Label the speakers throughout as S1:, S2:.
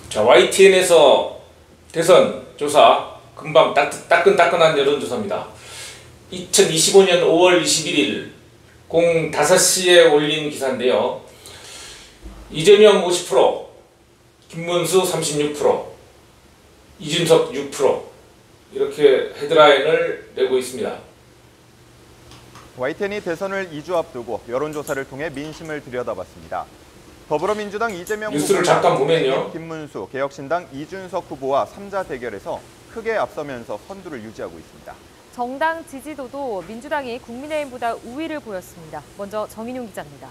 S1: 자, YTN에서 대선 조사 금방 따끈따끈한 여론조사입니다. 2025년 5월 21일 05시에 올린 기사인데요. 이재명 50%, 김문수 36%, 이준석 6% 이렇게 헤드라인을 내고 있습니다.
S2: YTN이 대선을 2주 앞두고 여론조사를 통해 민심을 들여다봤습니다. 더불어민주당 이재명
S1: 뉴스를 잠깐 보면요.
S2: 김문수, 개혁신당 이준석 후보와 3자 대결에서 크게 앞서면서 선두를 유지하고 있습니다.
S3: 정당 지지도도 민주당이 국민의힘보다 우위를 보였습니다. 먼저 정인용 기자입니다.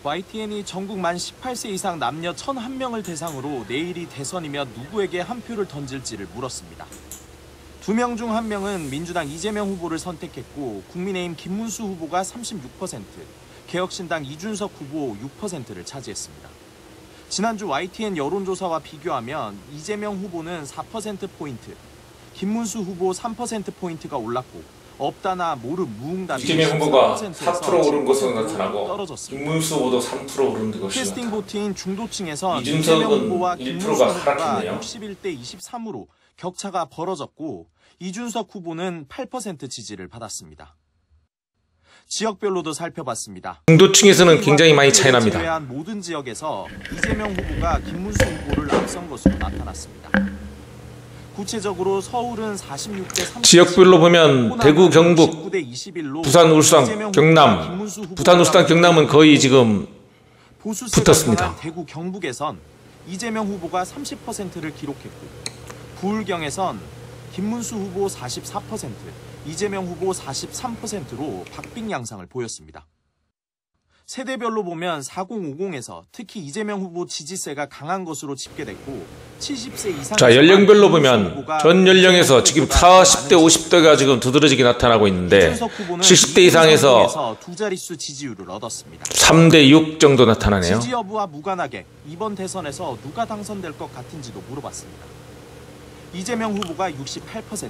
S4: YTN이 전국 만 18세 이상 남녀 1,001명을 대상으로 내일이 대선이며 누구에게 한 표를 던질지를 물었습니다. 2명 중 1명은 민주당 이재명 후보를 선택했고 국민의힘 김문수 후보가 36%, 개혁신당 이준석 후보 6%를 차지했습니다. 지난주 YTN 여론조사와 비교하면 이재명 후보는 4%포인트, 김문수 후보 3%포인트가 올랐고 없다나 모름 무응답이
S1: 이재명 후보가 4% 오른 것으로 나타나고 김문수 후보도 3% 오른 것으로
S4: 캐스팅 보트인 중도층에서
S1: 이준석은
S4: 이재명 후보와 김문수
S1: 1%가
S4: 후보가
S1: 하락했네요.
S4: 61대 23으로 격차가 벌어졌고 이준석 후보는 8% 지지를 받았습니다. 지역별로도 살펴봤습니다.
S1: 중도층에서는 굉장히 많이 차이 납니다.
S4: 제외한 모든 지역에서 이재명 후보가 김문수 후보를 앞선 것으로 나타났습니다. 구체적으로 서울은 46대 30,
S1: 지역별로 보면 대구, 경북, 부산, 울산, 경남, 부산, 울산, 경남은 거의 지금 붙었습니다.
S4: 대구, 경북에선 이재명 후보가 30%를 기록했고 부울경에선 김문수 후보 44%, 이재명 후보 43%로 박빙 양상을 보였습니다. 세대별로 보면 4050에서 특히 이재명 후보 지지세가 강한 것으로 집계됐고 70세 이상
S1: 자, 연령별로 보면 전 연령에서 지금 40대, 50대가 지금 두드러지게 나타나고 있는데 70대 이상에서
S4: 두 자릿수 지지율을 얻었습니다.
S1: 3대 6 정도 나타나네요.
S4: 지지 여부와 무관하게 이번 대선에서 누가 당선될 것 같은지도 물어봤습니다. 이재명 후보가 68%,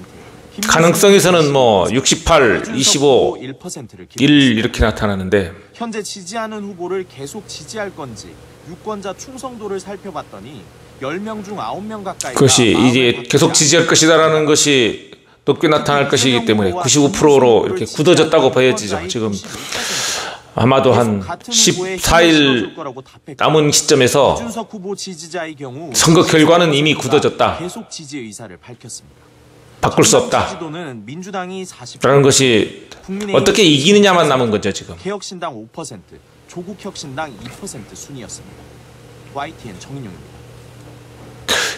S1: 가능성에서는 뭐 68, 25, 1 이렇게 나타나는데
S4: 현재 지지하는 후보를 계속 지지할 건지 유권자 충성도를 살펴봤더니 10명 중 9명 가까이가
S1: 그것이 이제 계속 지지할 것이다라는 것이 높게 나타날 것이기 때문에 95%로 이렇게 굳어졌다고 보여지죠. 지금 아마도 한 14일 남은 시점에서 선거 결과는 이미 굳어졌다.
S4: 계속 지지 의사를 밝혔습니다.
S1: 바꿀 수 없다. 라는 것이 어떻게 이기느냐만 남은 거죠, 지금.
S4: 개혁신당 5%, 조국혁신당 2% 순이었습니다. YTN 정인용입니다.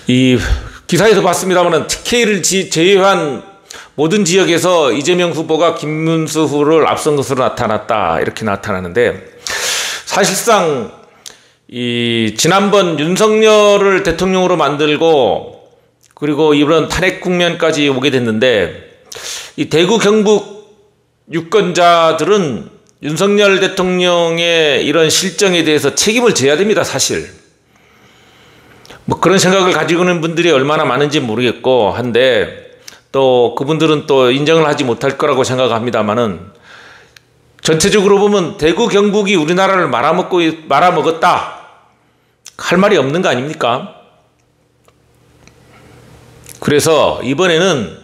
S1: 이 기사에서 봤습니다만 TK를 제외한 모든 지역에서 이재명 후보가 김문수 후보를 앞선 것으로 나타났다. 이렇게 나타나는데 사실상 이 지난번 윤석열을 대통령으로 만들고 그리고 이번 탄핵 국면까지 오게 됐는데 이 대구 경북 유권자들은 윤석열 대통령의 이런 실정에 대해서 책임을 져야 됩니다. 사실 뭐 그런 생각을 가지고 있는 분들이 얼마나 많은지 모르겠고 한데 또 그분들은 또 인정을 하지 못할 거라고 생각합니다만은 전체적으로 보면 대구 경북이 우리나라를 말아먹었다 할 말이 없는 거 아닙니까? 그래서 이번에는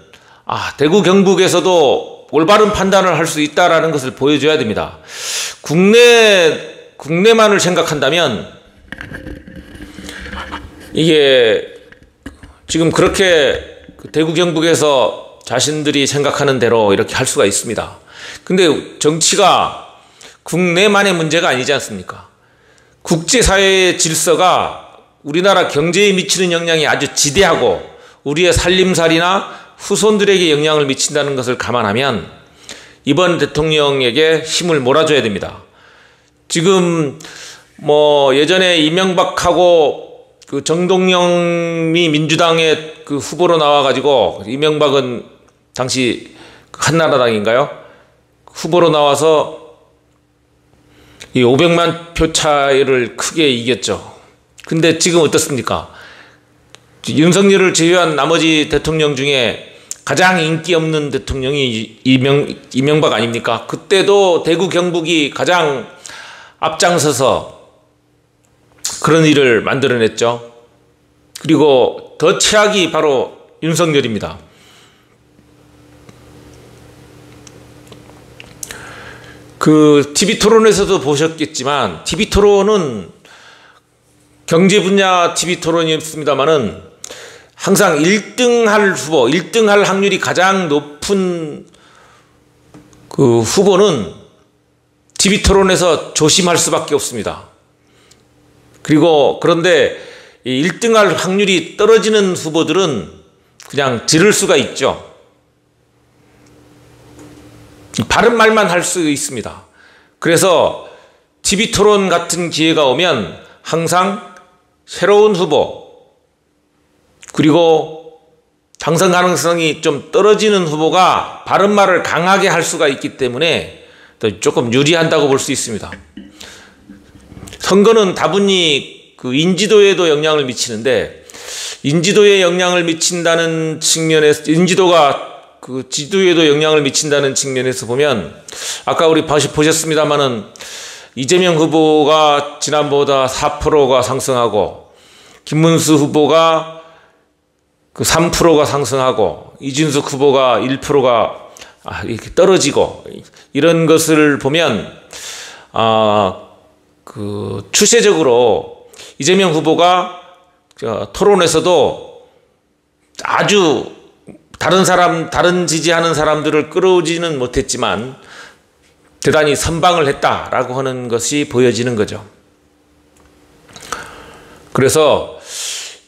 S1: 대구 경북에서도 올바른 판단을 할 수 있다라는 것을 보여줘야 됩니다. 국내만을 생각한다면 이게 지금 그렇게 대구 경북에서 자신들이 생각하는 대로 이렇게 할 수가 있습니다. 근데 정치가 국내만의 문제가 아니지 않습니까? 국제사회의 질서가 우리나라 경제에 미치는 영향이 아주 지대하고 우리의 살림살이나 후손들에게 영향을 미친다는 것을 감안하면 이번 대통령에게 힘을 몰아줘야 됩니다. 지금 뭐 예전에 이명박하고 그 정동영이 민주당의 그 후보로 나와가지고 이명박은 당시 한나라당인가요? 후보로 나와서 이 500만 표 차이를 크게 이겼죠. 근데 지금 어떻습니까? 윤석열을 제외한 나머지 대통령 중에 가장 인기 없는 대통령이 이명박 아닙니까? 그때도 대구 경북이 가장 앞장서서 그런 일을 만들어냈죠. 그리고 더 최악이 바로 윤석열입니다. 그 TV 토론에서도 보셨겠지만 TV 토론은 경제 분야 TV 토론이었습니다만은 항상 1등할 후보, 1등할 확률이 가장 높은 그 후보는 TV 토론에서 조심할 수밖에 없습니다. 그리고 그런데 1등할 확률이 떨어지는 후보들은 그냥 지를 수가 있죠. 바른 말만 할 수 있습니다. 그래서 TV 토론 같은 기회가 오면 항상 새로운 후보, 그리고 당선 가능성이 좀 떨어지는 후보가 바른 말을 강하게 할 수가 있기 때문에 조금 유리한다고 볼 수 있습니다. 선거는 다분히 그 인지도에도 영향을 미치는데, 인지도에 영향을 미친다는 측면에서, 인지도가 그 지도에도 영향을 미친다는 측면에서 보면, 아까 우리 보셨습니다만은 이재명 후보가 지난보다 4%가 상승하고, 김문수 후보가 그 3%가 상승하고, 이준석 후보가 1%가 이렇게 떨어지고, 이런 것을 보면 그 추세적으로 이재명 후보가 토론에서도 아주 다른 지지하는 사람들을 끌어오지는 못했지만 대단히 선방을 했다라고 하는 것이 보여지는 거죠. 그래서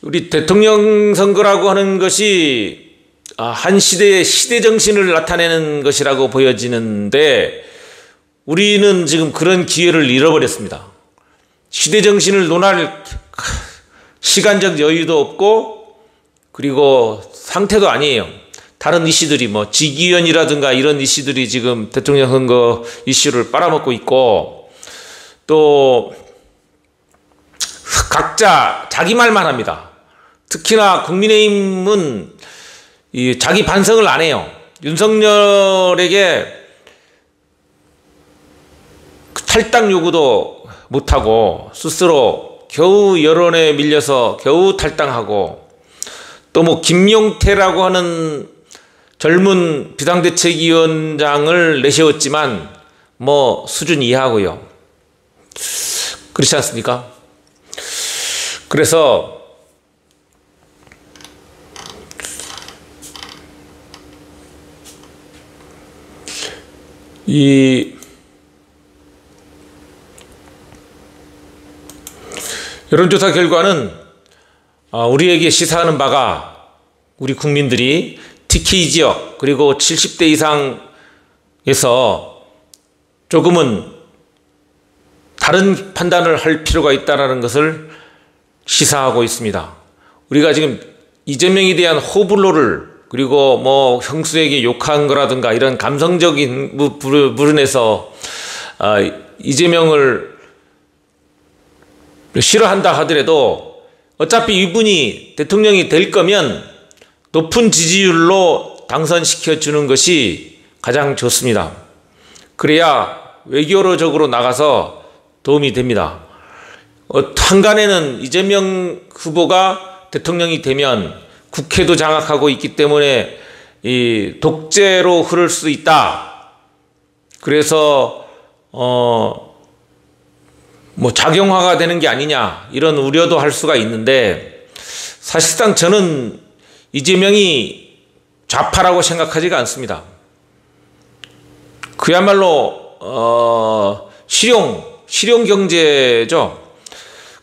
S1: 우리 대통령 선거라고 하는 것이 한 시대의 시대 정신을 나타내는 것이라고 보여지는데, 우리는 지금 그런 기회를 잃어버렸습니다. 시대 정신을 논할 시간적 여유도 없고, 그리고 상태도 아니에요. 다른 이슈들이 뭐 직위원이라든가 이런 이슈들이 지금 대통령 선거 이슈를 빨아먹고 있고, 또 각자 자기 말만 합니다. 특히나 국민의힘은 자기 반성을 안 해요. 윤석열에게 탈당 요구도 못하고 스스로 겨우 여론에 밀려서 겨우 탈당하고, 또 뭐 김용태라고 하는 젊은 비상대책위원장을 내세웠지만 뭐 수준 이하고요. 그렇지 않습니까? 그래서 이 여론조사 결과는 우리에게 시사하는 바가, 우리 국민들이 TK 지역 그리고 70대 이상에서 조금은 다른 판단을 할 필요가 있다는 것을 시사하고 있습니다. 우리가 지금 이재명에 대한 호불호를, 그리고 뭐 형수에게 욕한 거라든가 이런 감성적인 부분에서 이재명을 싫어한다 하더라도 어차피 이분이 대통령이 될 거면 높은 지지율로 당선시켜 주는 것이 가장 좋습니다. 그래야 외교적으로 나가서 도움이 됩니다. 한간에는 이재명 후보가 대통령이 되면 국회도 장악하고 있기 때문에 이 독재로 흐를 수 있다. 그래서 뭐 작용화가 되는 게 아니냐, 이런 우려도 할 수가 있는데, 사실상 저는 이재명이 좌파라고 생각하지가 않습니다. 그야말로 실용 경제죠.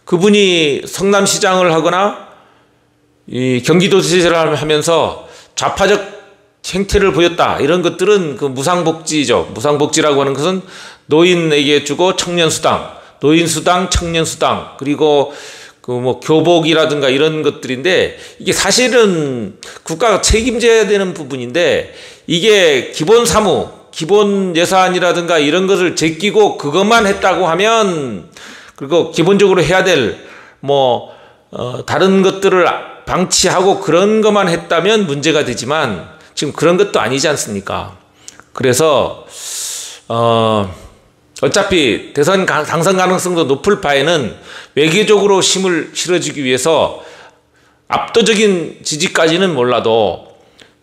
S1: 그분이 성남시장을 하거나 이 경기도지사를 하면서 좌파적 행태를 보였다, 이런 것들은 그 무상복지죠. 무상복지라고 하는 것은 노인에게 주고 청년수당, 노인수당, 청년수당, 그리고 그 뭐 교복이라든가 이런 것들인데, 이게 사실은 국가가 책임져야 되는 부분인데, 이게 기본 사무, 기본 예산이라든가 이런 것을 제끼고 그것만 했다고 하면, 그리고 기본적으로 해야 될 뭐 다른 것들을 방치하고 그런 것만 했다면 문제가 되지만, 지금 그런 것도 아니지 않습니까? 그래서 어차피 대선 당선 가능성도 높을 바에는 외교적으로 힘을 실어주기 위해서 압도적인 지지까지는 몰라도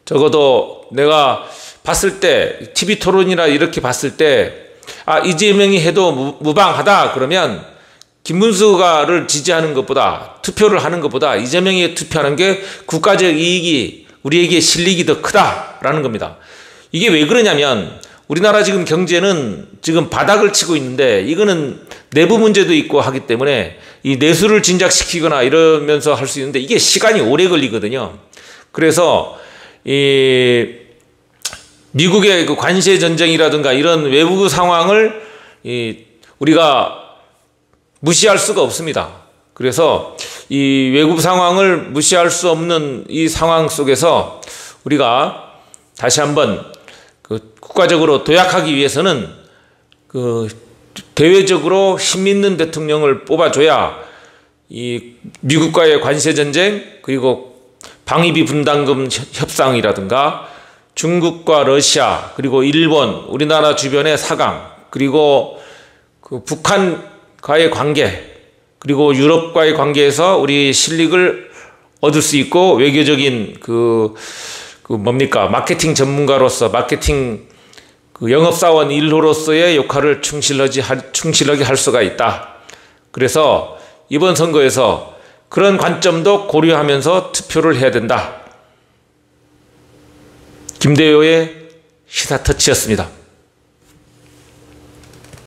S1: 적어도 내가 봤을 때 TV 토론이나 이렇게 봤을 때 이재명이 해도 무방하다 그러면 김문수가를 지지하는 것보다 투표를 하는 것보다 이재명이 투표하는 게 국가적 이익이 우리에게 실익이 더 크다라는 겁니다. 이게 왜 그러냐면 우리나라 지금 경제는 지금 바닥을 치고 있는데 이거는 내부 문제도 있고 하기 때문에 이 내수를 진작시키거나 이러면서 할 수 있는데 이게 시간이 오래 걸리거든요. 그래서 이 미국의 그 관세 전쟁이라든가 이런 외부 상황을 우리가 무시할 수가 없습니다. 그래서 이 외국 상황을 무시할 수 없는 이 상황 속에서 우리가 다시 한번 그 국가적으로 도약하기 위해서는 그 대외적으로 힘 있는 대통령을 뽑아줘야 이 미국과의 관세 전쟁 그리고 방위비 분담금 협상이라든가 중국과 러시아 그리고 일본 우리나라 주변의 사강 그리고 그 북한과의 관계 그리고 유럽과의 관계에서 우리 실익을 얻을 수 있고 외교적인 그 뭡니까 마케팅 전문가로서 마케팅 그 영업사원 1호로서의 역할을 충실하게 할 수가 있다. 그래서 이번 선거에서 그런 관점도 고려하면서 투표를 해야 된다. 김대효의 시사터치였습니다.